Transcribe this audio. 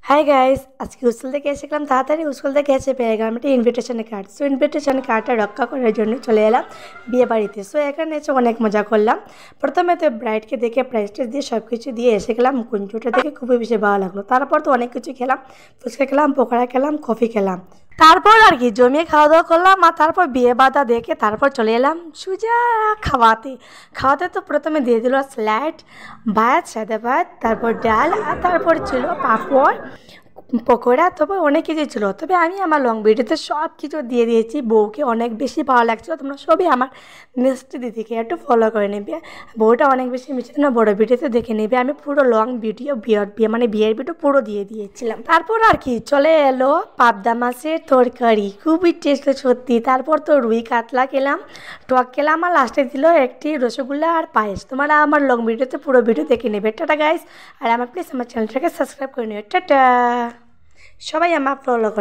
Hi guys, আজকে school থেকে এসেছিলাম তাড়াতাড়ি। স্কুল থেকে এসে পেয়ে গেলাম একটা ইনভিটেশন কার্ড। সো ইনভিটেশন কার্ডটা রক্ষা করার জন্য চলে এলাম বিয়ে বাড়িতে। সো এখানে এসে অনেক মজা করলাম। প্রথমে তো ব্রাইডকে দেখে প্রাইজ দিয়ে সব কিছু দিয়ে এসে গেলাম। কুঞ্জটা দেখে খুবই বেশি ভালো লাগলো। তারপর তো অনেক কিছু খেলাম, ফুচকা খেলাম, পকোড়া খেলাম, কফি খেলাম। তারপর আর কি জমিয়ে খাওয়া দাওয়া করলাম। আর তারপর বিয়ে বাধা দেখে তারপর চলে এলাম সুজা খাওয়াতে। খাওয়াতে তো প্রথমে দিয়ে দিল স্যালাড, ভাত, সাদা ভাত, তারপর ডাল, আর তারপর ছিল পাঁপড়, পকোড়া, তবে অনেক কিছু ছিল। তবে আমি আমার লং ভিডিওতে সব কিছু দিয়ে দিয়েছি। বউকে অনেক বেশি ভালো লাগছিলো। তোমরা সবই আমার নেক্সট দিদিকে একটু ফলো করে নেবে। বউটা অনেক বেশি মিশে না, বড় ভিডিওতে দেখে নেবে। আমি পুরো লং ভিডিও বিয়ের ভিডিও পুরো দিয়ে দিয়েছিলাম। তারপর আর কি চলে এলো পাবদা মাছের তরকারি, খুবই টেস্ট সত্যি। তারপর তো রুই কাতলা খেলাম, টক খেলাম, আর লাস্টে দিল একটি রসগোল্লা আর পায়েস। তোমরা আমার লং ভিডিওতে পুরো ভিডিও দেখে নেবে। টাটা গাইস, আর আমার প্লিজ আমার চ্যানেলটাকে সাবস্ক্রাইব করে নিও। টাটা, সবাই আমার ফলো করে।